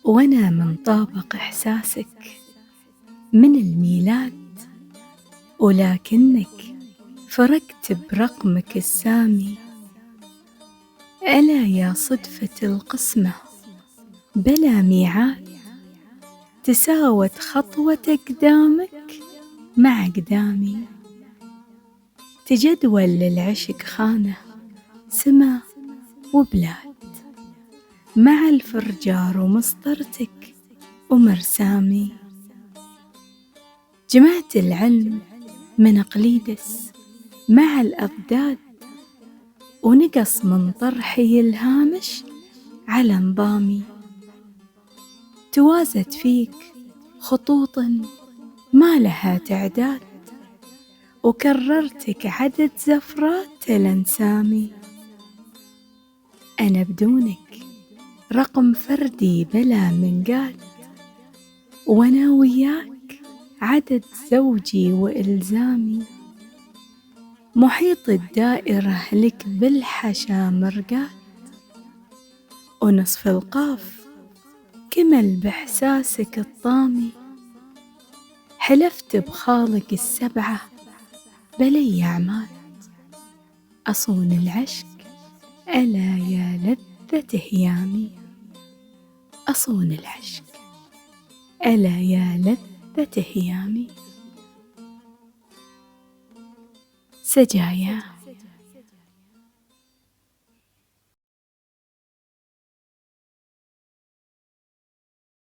وأنا من طابق إحساسك من الميلاد، ولكنك فرقت برقمك السامي. ألا يا صدفة القسمة بلا ميعاد، تساوت خطوة أقدامك مع أقدامي. تجدول للعشق خانة سما وبلاد، مع الفرجار ومسطرتك ومرسامي. جمعت العلم من أقليدس مع الأضداد، ونقص من طرحي الهامش على نظامي. توازت فيك خطوط ما لها تعداد، وكررتك عدد زفرات الأنسامي. أنا بدونك رقم فردي بلا منقاد، وأنا وياك عدد زوجي وإلزامي. محيط الدائرة لك بالحشا مرقاد، ونصف القاف كمل بإحساسك الطامي. حلفت بخالق السبعة بلي أعماد، أصون العشق ألا يا لذة هيامي. أصون العشق ألا يا لذة هيامي. سجايا.